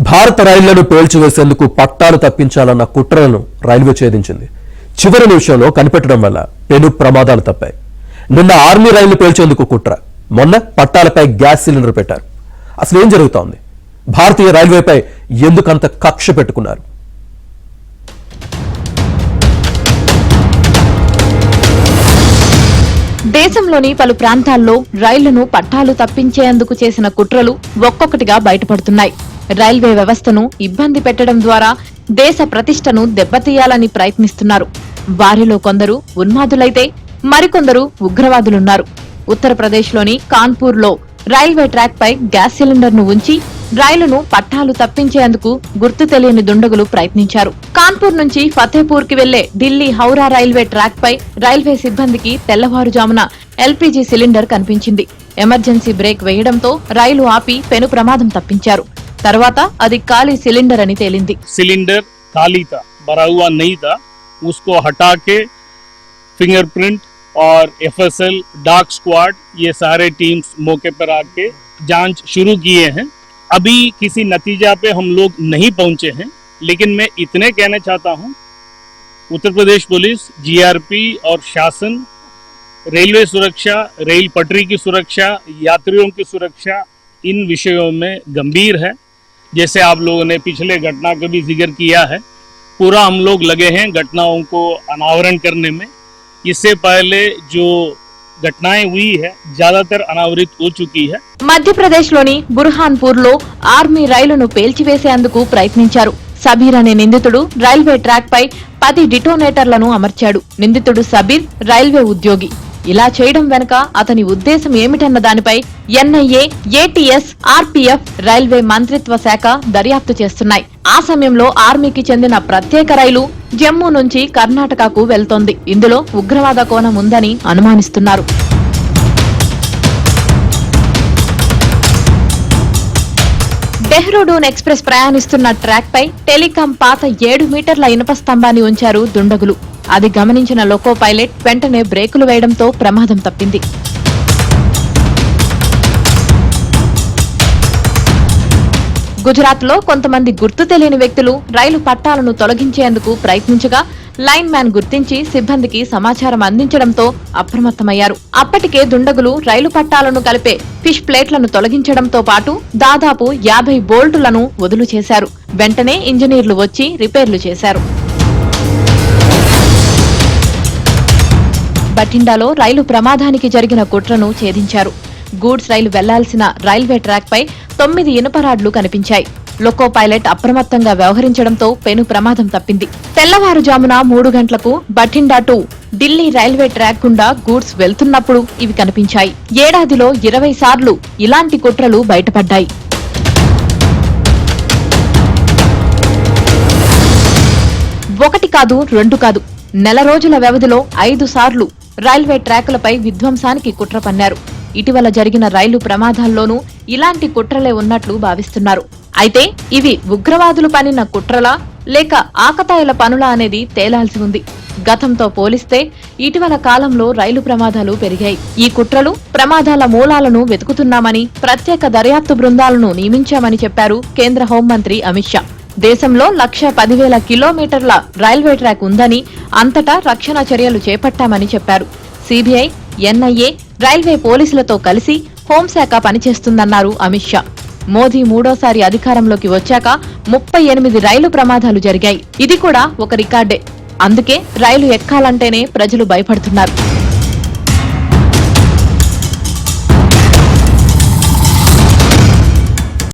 భారత రైళ్లను పేల్చివేసేందుకు పట్టాలు తప్పించాలన్న కుట్రలను రైల్వే ఛేదించింది. చివరి నిమిషంలో కనిపెట్టడం వల్ల పెను ప్రమాదాలు తప్పాయి. నిన్న ఆర్మీ రైళ్లు పేల్చేందుకు కుట్ర, మొన్న పట్టాలపై గ్యాస్ సిలిండర్ పెట్టారు. అసలు ఏం జరుగుతోంది? భారతీయ రైల్వేపై ఎందుకంత కక్ష పెట్టుకున్నారు? దేశంలోని పలు ప్రాంతాల్లో రైళ్లను పట్టాలు తప్పించేందుకు చేసిన కుట్రలు ఒక్కొక్కటిగా బయటపడుతున్నాయి. రైల్వే వ్యవస్థను ఇబ్బంది పెట్టడం ద్వారా దేశ ప్రతిష్టను దెబ్బతీయాలని ప్రయత్నిస్తున్నారు. వారిలో కొందరు ఉన్మాదులైతే మరికొందరు ఉగ్రవాదులున్నారు. ఉత్తరప్రదేశ్లోని కాన్పూర్లో రైల్వే ట్రాక్ పై గ్యాస్ సిలిండర్ ను ఉంచి రైలును పట్టాలు తప్పించేందుకు గుర్తు తెలియని దుండగులు ప్రయత్నించారు. కాన్పూర్ నుంచి ఫతేపూర్ కి వెళ్లే ఢిల్లీ హౌరా రైల్వే ట్రాక్ పై రైల్వే సిబ్బందికి తెల్లవారుజామున ఎల్పీజీ సిలిండర్ కనిపించింది. ఎమర్జెన్సీ బ్రేక్ వేయడంతో రైలు ఆపి పెను ప్రమాదం తప్పించారు. తర్వాత అది ఖాళీ సిలిండర్ అని తేలింది. सिलेंडर खाली था, भरा हुआ नहीं था. उसको हटा के फिंगरप्रिंट और एफएसएल डार्क स्क्वाड ये सारे टीम्स मौके पर आके जांच शुरू किए हैं. अभी किसी नतीजा पे हम लोग नहीं पहुंचे हैं, लेकिन मैं इतने कहना चाहता हूं, उत्तर प्रदेश पुलिस, जीआरपी और शासन रेलवे सुरक्षा, रेल पटरी की सुरक्षा, यात्रियों की सुरक्षा, इन विषयों में गंभीर है. जैसे आप लोगों ने पिछले घटना का भी जिक्र किया है, पूरा हम लोग लगे हैं घटनाओं को अनावरण करने में. इससे पहले जो घटनाएं हुई है ज्यादातर अनावरित हो चुकी है. మధ్యప్రదేశ్లోని బుర్హాన్పూర్లో ఆర్మీ రైలును పేల్చివేసేందుకు ప్రయత్నించారు. సబీర్ అనే నిందితుడు రైల్వే ట్రాక్ పై 10 డిటోనేటర్లను అమర్చాడు. నిందితుడు సబీర్ రైల్వే ఉద్యోగి. ఇలా చేయడం వెనుక అతని ఉద్దేశం ఏమిటన్న దానిపై ఎన్ఐఏ, ఏటీఎస్, ఆర్పీఎఫ్, రైల్వే మంత్రిత్వ శాఖ దర్యాప్తు చేస్తున్నాయి. ఆ సమయంలో ఆర్మీకి చెందిన ప్రత్యేక రైలు జమ్మూ నుంచి కర్ణాటకకు వెళ్తోంది. ఇందులో ఉగ్రవాద కోణం ఉందని అనుమానిస్తున్నారు. డెహ్రాడూన్ ఎక్స్ప్రెస్ ప్రయాణిస్తున్న ట్రాక్ పై టెలికాం పాత 7 మీటర్ల ఇనుప స్తంభాన్ని ఉంచారు దుండగులు. అది గమనించిన లోకో పైలట్ వెంటనే బ్రేకులు వేయడంతో ప్రమాదం తప్పింది. గుజరాత్ లో కొంతమంది గుర్తు తెలియని వ్యక్తులు రైలు పట్టాలను తొలగించేందుకు ప్రయత్నించగా లైన్ మ్యాన్ గుర్తించి సిబ్బందికి సమాచారం అందించడంతో అప్రమత్తమయ్యారు. అప్పటికే దుండగులు రైలు పట్టాలను కలిపే ఫిష్ ప్లేట్లను తొలగించడంతో పాటు దాదాపు 50 బోల్టులను వదులు చేశారు. వెంటనే ఇంజనీర్లు వచ్చి రిపేర్లు చేశారు. బఠిండాలో రైలు ప్రమాదానికి జరిగిన కుట్రను ఛేదించారు. గూడ్స్ రైలు వెళ్లాల్సిన రైల్వే ట్రాక్ పై 9 ఇనుప రాడ్లు కనిపించాయి. లోకో పైలట్ అప్రమత్తంగా వ్యవహరించడంతో పెను ప్రమాదం తప్పింది. తెల్లవారుజామున 3 గంటలకు Bathinda to Delhi railway track గుండా గూడ్స్ వెళ్తున్నప్పుడు ఇవి కనిపించాయి. ఏడాదిలో 20 సార్లు ఇలాంటి కుట్రలు బయటపడ్డాయి. ఒకటి కాదు, 2 కాదు, నెల రోజుల వ్యవధిలో 5 సార్లు రైల్వే ట్రాకులపై విధ్వంసానికి కుట్ర పన్నారు. ఇటీవల జరిగిన రైలు ప్రమాదాల్లోనూ ఇలాంటి కుట్రలే ఉన్నట్లు భావిస్తున్నారు. అయితే ఇవి ఉగ్రవాదులు పనిన కుట్రలా లేక ఆకతాయిల పనులా అనేది తేలాల్సి ఉంది. గతంతో పోలిస్తే ఇటీవల కాలంలో రైలు ప్రమాదాలు పెరిగాయి. ఈ కుట్రలు, ప్రమాదాల మూలాలను వెతుకుతున్నామని ప్రత్యేక దర్యాప్తు బృందాలను నియమించామని చెప్పారు కేంద్ర హోంమంత్రి అమిత్ షా. దేశంలో 1,10,000 కిలోమీటర్ల రైల్వే ట్రాక్ ఉందని, అంతటా రక్షణ చర్యలు చేపట్టామని చెప్పారు. సిబిఐ, ఎన్ఐఏ, రైల్వే పోలీసులతో కలిసి హోంశాఖ పనిచేస్తుందన్నారు అమిత్ షా. మోదీ 3వ సారి అధికారంలోకి వచ్చాక 38 రైలు ప్రమాదాలు జరిగాయి. ఇది కూడా ఒక రికార్డే. అందుకే రైలు ఎక్కాలంటేనే ప్రజలు భయపడుతున్నారు.